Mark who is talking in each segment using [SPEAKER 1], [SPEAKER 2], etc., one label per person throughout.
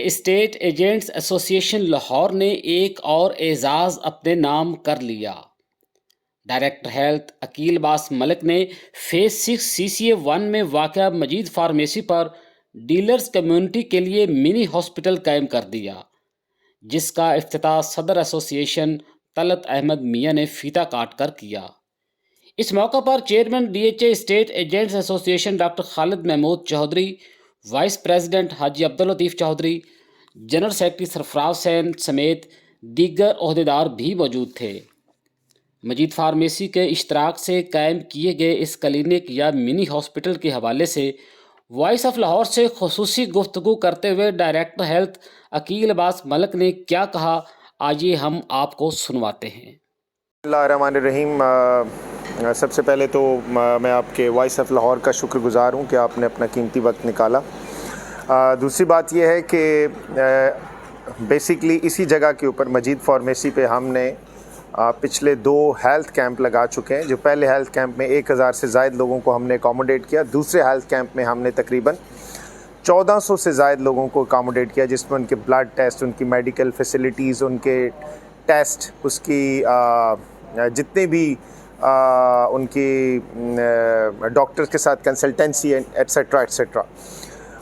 [SPEAKER 1] Estate agents ایسوسی ایشن لاہور نے ایک اور اعزاز اپنے نام کر لیا۔ ڈائریکٹر ہیلتھ عقیل عباس ملک نے فیز 6 CCA 1 میں واقع مجید فارمیسی پر ڈیلرز کمیونٹی کے لیے منی ہاسپٹل قائم کر دیا، جس کا افتتاح صدر ایسوسی ایشن طلعت احمد میاں نے فیتہ کاٹ کر کیا۔ اس موقع پر چیئرمین DHA اسٹیٹ ایجنٹس ایسوسی ایشن ڈاکٹر خالد محمود چودھری، وائس پریزیڈنٹ حاجی عبداللطیف چودھری، جنرل سیکرٹری سرفراز حسین سمیت دیگر عہدیدار بھی موجود تھے۔ مجید فارمیسی کے اشتراک سے قائم کیے گئے اس کلینک یا منی ہاسپٹل کے حوالے سے وائس آف لاہور سے خصوصی گفتگو کرتے ہوئے ڈائریکٹر ہیلتھ عقیل عباس ملک نے کیا کہا، آئیے ہم آپ کو سنواتے ہیں۔
[SPEAKER 2] بسم اللہ الرحمن الرحیم۔ سب سے پہلے تو میں آپ کے وائس آف لاہور کا شکر گزار ہوں کہ آپ نے اپنا قیمتی وقت نکالا۔ دوسری بات یہ ہے کہ بیسیکلی اسی جگہ کے اوپر مجید فارمیسی پہ ہم نے پچھلے 2 ہیلتھ کیمپ لگا چکے ہیں۔ جو پہلے ہیلتھ کیمپ میں 1000 سے زائد لوگوں کو ہم نے اکاموڈیٹ کیا، دوسرے ہیلتھ کیمپ میں ہم نے تقریباً 1400 سے زائد لوگوں کو اکاموڈیٹ کیا، جس میں ان کے بلڈ ٹیسٹ، ان کی میڈیکل فیسلٹیز، ان کے ٹیسٹ، اس کی جتنے بھی ان کی ڈاکٹرز کے ساتھ کنسلٹنسی ایٹسیٹرا ایٹسیٹرا،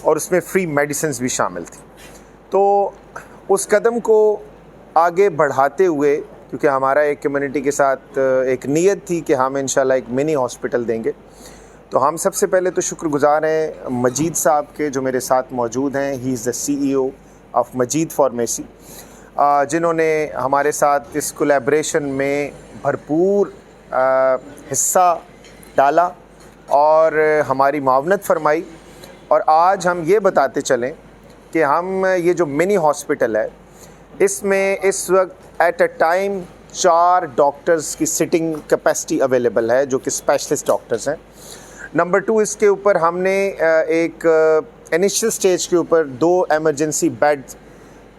[SPEAKER 2] اور اس میں فری میڈیسنز بھی شامل تھی۔ تو اس قدم کو آگے بڑھاتے ہوئے، کیونکہ ہمارا ایک کمیونٹی کے ساتھ ایک نیت تھی کہ ہم انشاءاللہ ایک منی ہاسپٹل دیں گے، تو ہم سب سے پہلے تو شکر گزار ہیں مجید صاحب کے جو میرے ساتھ موجود ہیں۔ ہی از دا CEO آف مجید فارمیسی، جنہوں نے ہمارے ساتھ اس کولیبریشن میں بھرپور حصہ ڈالا اور ہماری معاونت فرمائی۔ اور آج ہم یہ بتاتے چلیں کہ ہم یہ جو منی ہاسپٹل ہے، اس میں اس وقت ایٹ اے ٹائم 4 ڈاکٹرز کی سٹنگ کیپیسٹی اویلیبل ہے، جو کہ اسپیشلسٹ ڈاکٹرز ہیں۔ نمبر 2، اس کے اوپر ہم نے ایک انیشل سٹیج کے اوپر 2 ایمرجنسی بیڈ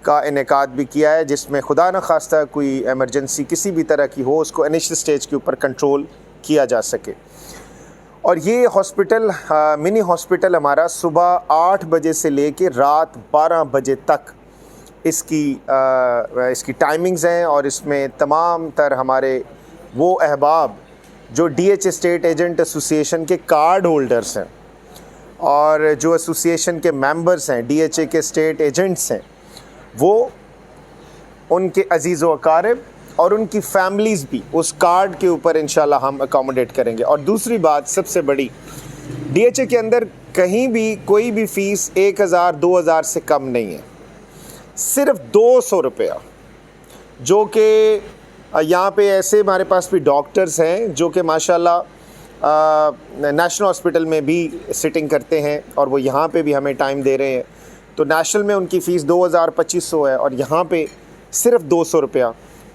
[SPEAKER 2] کا انعقاد بھی کیا ہے، جس میں خدا نخواستہ کوئی ایمرجنسی کسی بھی طرح کی ہو، اس کو انیشل سٹیج کے اوپر کنٹرول کیا جا سکے۔ اور یہ ہاسپٹل، منی ہاسپٹل ہمارا صبح 8 بجے سے لے کے رات 12 بجے تک اس کی ٹائمنگز ہیں، اور اس میں تمام تر ہمارے وہ احباب جو DHA اسٹیٹ ایجنٹ ایسوسی ایشن کے کارڈ ہولڈرز ہیں اور جو ایسوسی ایشن کے ممبرز ہیں، DHA کے اسٹیٹ ایجنٹس ہیں، وہ ان کے عزیز و اقارب اور ان کی فیملیز بھی اس کارڈ کے اوپر انشاءاللہ ہم اکاموڈیٹ کریں گے۔ اور دوسری بات سب سے بڑی، DHA کے اندر کہیں بھی کوئی بھی فیس 1000-2000 سے کم نہیں ہے، صرف 200 روپیہ، جو کہ یہاں پہ ایسے ہمارے پاس بھی ڈاکٹرز ہیں جو کہ ماشاءاللہ نیشنل ہاسپٹل میں بھی سٹنگ کرتے ہیں، اور وہ یہاں پہ بھی ہمیں ٹائم دے رہے ہیں۔ تو نیشنل میں ان کی فیس 2200 ہے، اور یہاں پہ صرف 200 روپیہ۔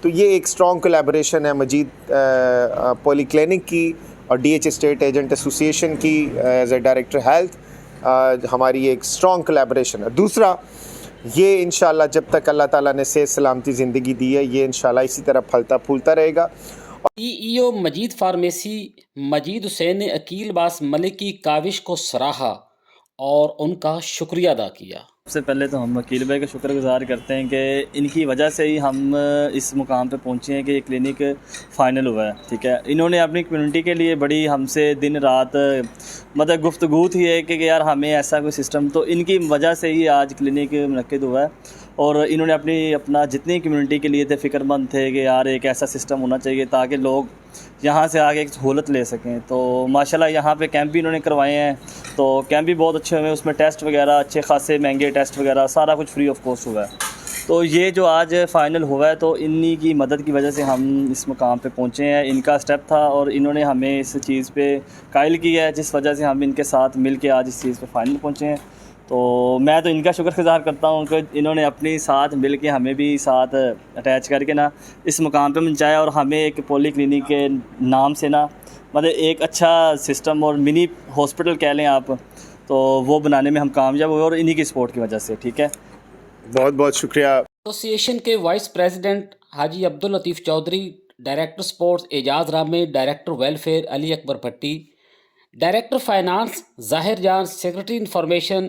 [SPEAKER 2] تو یہ ایک اسٹرانگ کولیبریشن ہے مجید پولی کلینک کی اور DHA اسٹیٹ ایجنٹ ایسوسی ایشن کی ایز اے ڈائریکٹر ہیلتھ، ہماری یہ ایک اسٹرانگ کولیبریشن ہے۔ دوسرا، یہ انشاءاللہ جب تک اللہ تعالیٰ نے صحت سلامتی زندگی دی ہے، یہ انشاءاللہ اسی طرح پھلتا پھولتا رہے گا۔
[SPEAKER 1] CEO مجید فارمیسی مجید حسین نے عقیل عباس ملک کی کاوش کو سراہا اور ان کا شکریہ ادا کیا۔
[SPEAKER 3] سب سے پہلے تو ہم عقیل بھائی کا شکر گزار کرتے ہیں کہ ان کی وجہ سے ہی ہم اس مقام پہ پہنچے ہیں کہ یہ کلینک فائنل ہوا ہے، ٹھیک ہے۔ انہوں نے اپنی کمیونٹی کے لیے بڑی ہم سے دن رات مطلب گفتگو تھی ہے کہ یار ہمیں ایسا کوئی سسٹم، تو ان کی وجہ سے ہی آج کلینک منعقد ہوا ہے۔ اور انہوں نے اپنا جتنی کمیونٹی کے لیے تھے فکر مند تھے کہ یار ایک ایسا سسٹم ہونا چاہیے تاکہ لوگ یہاں سے آگے ایک سہولت لے سکیں۔ تو ماشاءاللہ یہاں پہ کیمپ بھی انہوں نے کروائے ہیں، تو کیمپ بھی بہت اچھے ہوئے ہیں، اس میں ٹیسٹ وغیرہ اچھے خاصے مہنگے ٹیسٹ وغیرہ سارا کچھ فری آف کاسٹ ہوا ہے۔ تو یہ جو آج فائنل ہوا ہے تو انہی کی مدد کی وجہ سے ہم اس مقام پہ پہنچے ہیں، ان کا اسٹیپ تھا اور انہوں نے ہمیں اس چیز پہ قائل کیا ہے، جس وجہ سے ہم ان کے ساتھ مل کے آج اس چیز پہ فائنل پہنچے ہیں۔ تو میں تو ان کا شکر گزار کرتا ہوں کہ انہوں نے اپنی ساتھ مل کے ہمیں بھی ساتھ اٹیچ کر کے نا اس مقام پہ پہنچایا، اور ہمیں ایک پولی کلینک کے نام سے نا مطلب ایک اچھا سسٹم اور منی ہاسپٹل کہہ لیں آپ، تو وہ بنانے میں ہم کامیاب ہوئے اور انہی کی سپورٹ کی وجہ سے، ٹھیک ہے۔
[SPEAKER 2] بہت بہت شکریہ۔
[SPEAKER 1] ایسوسی ایشن کے وائس پریزیڈنٹ حاجی عبداللطیف چودھری، ڈائریکٹر سپورٹس اعجاز رامے، ڈائریکٹر ویلفیئر علی اکبر بھٹی، ڈائریکٹر فائنانس ظاہر جان، سیکرٹری انفارمیشن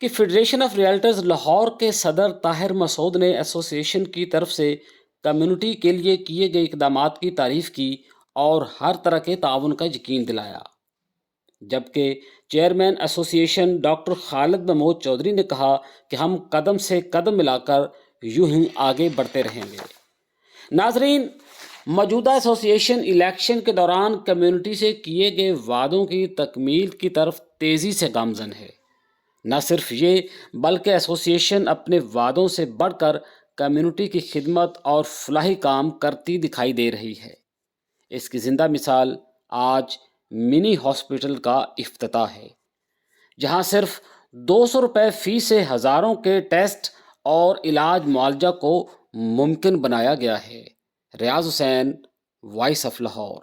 [SPEAKER 1] کہ فیڈریشن آف ریئلٹرز لاہور کے صدر طاہر مسعود نے ایسوسی ایشن کی طرف سے کمیونٹی کے لیے کیے گئے اقدامات کی تعریف کی اور ہر طرح کے تعاون کا یقین دلایا، جبکہ چیئرمین ایسوسی ایشن ڈاکٹر خالد محمود چودھری نے کہا کہ ہم قدم سے قدم ملا کر یوں ہی آگے بڑھتے رہیں گے۔ ناظرین، موجودہ ایسوسی ایشن الیکشن کے دوران کمیونٹی سے کیے گئے وعدوں کی تکمیل کی طرف تیزی سے گامزن ہے۔ نہ صرف یہ بلکہ ایسوسی ایشن اپنے وعدوں سے بڑھ کر کمیونٹی کی خدمت اور فلاحی کام کرتی دکھائی دے رہی ہے۔ اس کی زندہ مثال آج منی ہاسپٹل کا افتتاح ہے، جہاں صرف 200 روپے فی سے ہزاروں کے ٹیسٹ اور علاج معالجہ کو ممکن بنایا گیا ہے۔ ریاض حسین، وائس آف لاہور۔